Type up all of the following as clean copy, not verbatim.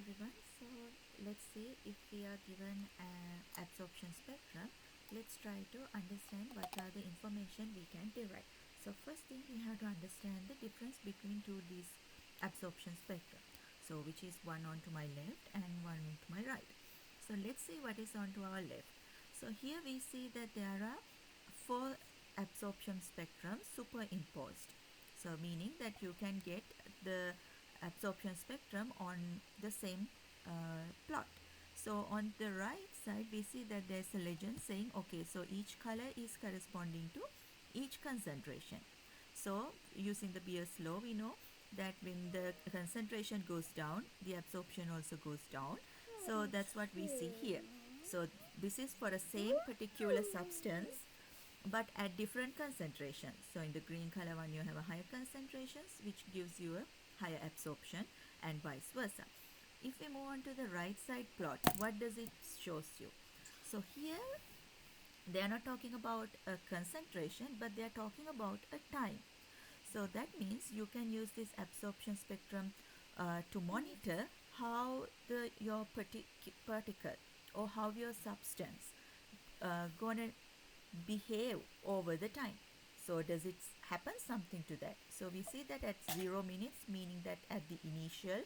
everyone. So let's see if we are given an absorption spectrum. Let's try to understand what are the information we can derive. So first thing we have to understand the difference between these absorption spectrum. So which is one onto my left and one onto my right. So let's see what is onto our left. So here we see that there are four absorption spectrums superimposed. So meaning that you can get the absorption spectrum on the same plot. So on the right side we see that there's a legend saying okay, so each color is corresponding to each concentration. So using the Beer's law we know that when the concentration goes down, the absorption also goes down. So that's what we see here. So this is for a same particular substance but at different concentrations. So in the green color one you have a higher concentrations which gives you a higher absorption and vice versa. If we move on to the right side plot, what does it shows you? So here they are not talking about a concentration but they are talking about a time. So that means you can use this absorption spectrum to monitor how your particle or how your substance gonna behave over the time. So does it happen something to that? So we see that at 0 minutes, meaning that at the initial,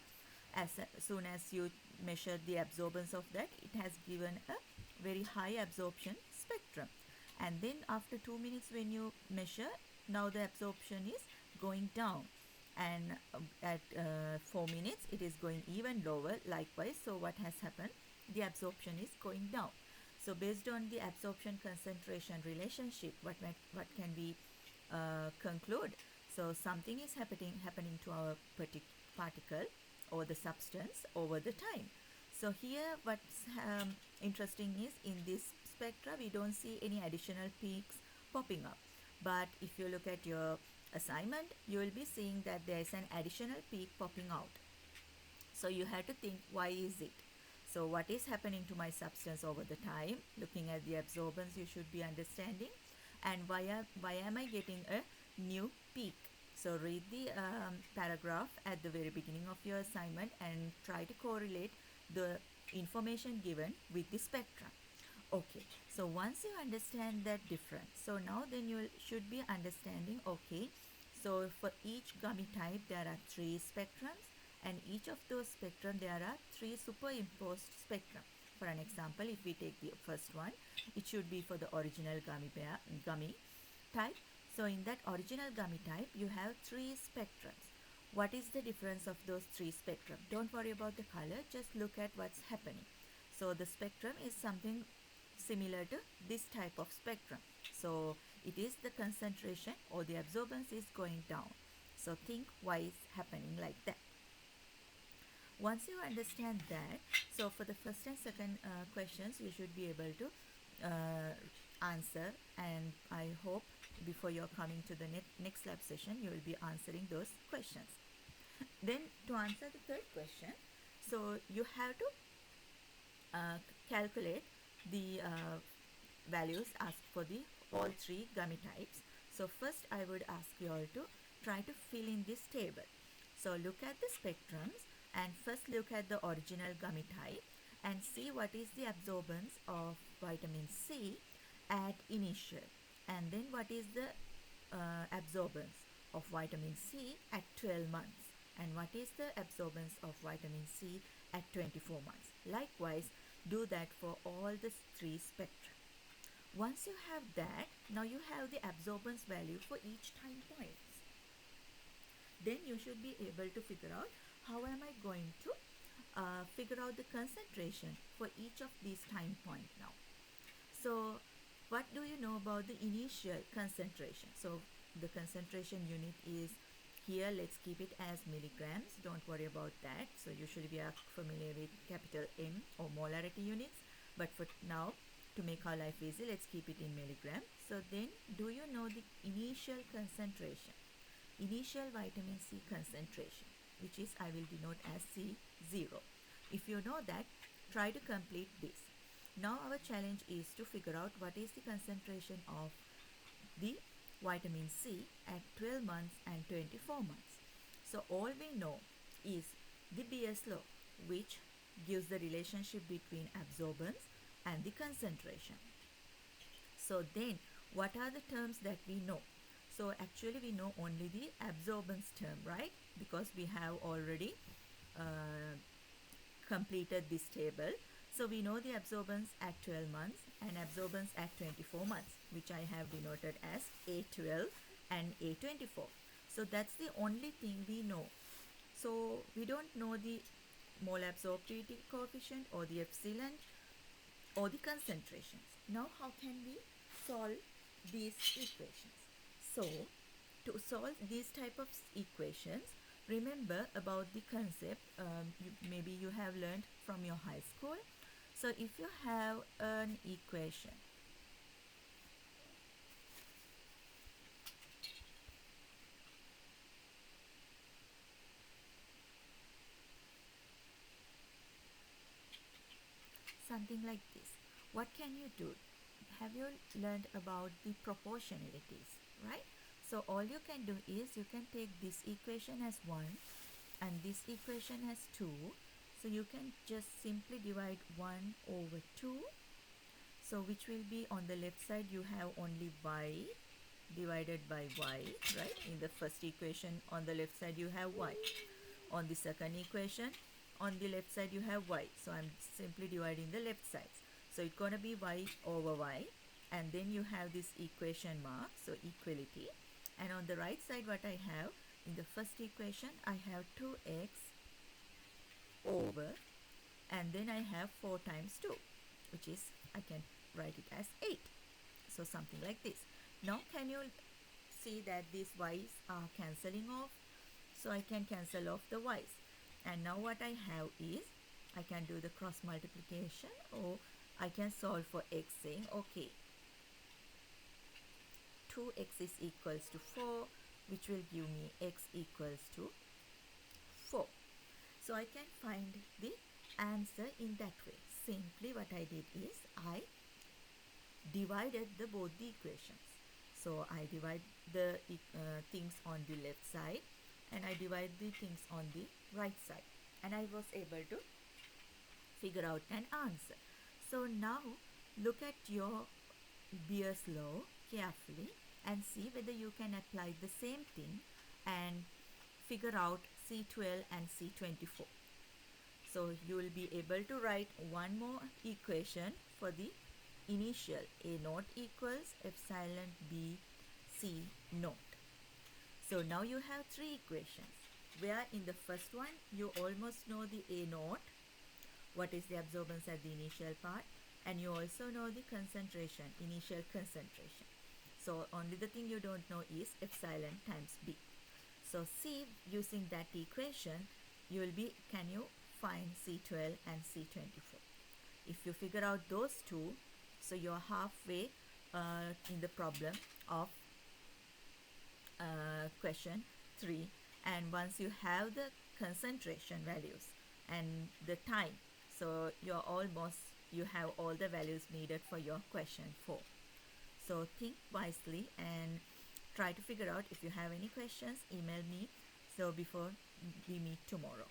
as soon as you measure the absorbance of that, it has given a very high absorption spectrum. And then after 2 minutes when you measure, now the absorption is going down. And at 4 minutes it is going even lower likewise. So what has happened? The absorption is going down. So based on the absorption concentration relationship, what can we conclude? So something is happening to our particle or the substance over the time. So here what's interesting is in this spectra we don't see any additional peaks popping up. But if you look at your assignment, you will be seeing that there is an additional peak popping out. So you have to think, why is it? So what is happening to my substance over the time? Looking at the absorbance you should be understanding. And why am I getting a new peak? So read the paragraph at the very beginning of your assignment and try to correlate the information given with the spectrum. Okay, so once you understand that difference, so now then you should be understanding, okay, so for each gummy type there are 3 spectrums and each of those spectrum there are 3 superimposed spectrum. For an example, if we take the first one, it should be for the original gummy type. So in that original gummy type you have 3 spectrums. What is the difference of those 3 spectrum? Don't worry about the color, just look at what's happening. So the spectrum is something similar to this type of spectrum. So it is the concentration or the absorbance is going down. So think why is happening like that. Once you understand that, so for the first and second questions you should be able to answer, and I hope before you're coming to the next lab session you will be answering those questions. Then to answer the third question, so you have to calculate the values asked for the all 3 gummy types. So first I would ask you all to try to fill in this table. So look at the spectrums and first look at the original gummy type and see what is the absorbance of vitamin C at initial, and then what is the absorbance of vitamin C at 12 months, and what is the absorbance of vitamin C at 24 months. Likewise, do that for all the 3 spectra. Once you have that, now you have the absorbance value for each time points. Then you should be able to figure out how am I going to figure out the concentration for each of these time points now. So what do you know about the initial concentration? So the concentration unit is here, let's keep it as milligrams, don't worry about that. So usually we are familiar with capital M or molarity units, but for now to make our life easy, let's keep it in milligram. So then do you know the initial concentration, initial vitamin C concentration, which is I will denote as C0. If you know that, try to complete this. Now our challenge is to figure out what is the concentration of the vitamin C at 12 months and 24 months. So all we know is the Beer's law. which gives the relationship between absorbance and the concentration. So then what are the terms that we know? So actually we know only the absorbance term, right? Because we have already completed this table. So we know the absorbance at 12 months and absorbance at 24 months, which I have denoted as A12 and A24. So that's the only thing we know. So we don't know the mole absorptivity coefficient or the epsilon or the concentrations. Now how can we solve these equations? So to solve these type of equations, remember about the concept maybe you have learned from your high school. So if you have an equation, something like this, what can you do? Have you learned about the proportionalities, right? So all you can do is you can take this equation as 1 and this equation as 2. So you can just simply divide 1 over 2. So which will be on the left side you have only y divided by y, right? In the first equation on the left side you have y. On the second equation on the left side you have y. So I'm simply dividing the left sides. So it's gonna be y over y, and then you have this equation mark, so equality. And on the right side what I have, in the first equation I have 2x over, and then I have 4 times 2, which is, I can write it as 8. So something like this. Now can you see that these y's are cancelling off? So I can cancel off the y's. And now what I have is, I can do the cross multiplication, or I can solve for x, saying okay, 2x is equals to 4, which will give me x equals to 4. So I can find the answer in that way. Simply what I did is I divided both the equations. So I divide the things on the left side and I divide the things on the right side, and I was able to figure out an answer. So now look at your Beer's law carefully and see whether you can apply the same thing and figure out C12 and C24. So you will be able to write one more equation for the initial A naught equals epsilon B C naught. So now you have 3 equations, where in the first one you almost know the A naught, what is the absorbance at the initial part, and you also know the concentration, initial concentration. So only the thing you don't know is epsilon times B. So see, using that equation, you will be, can you find C12 and C24? If you figure out those two, so you're halfway in the problem of question 3. And once you have the concentration values and the time, so you're almost, you have all the values needed for your question 4. So think wisely and try to figure out. If you have any questions, email me so before we meet tomorrow.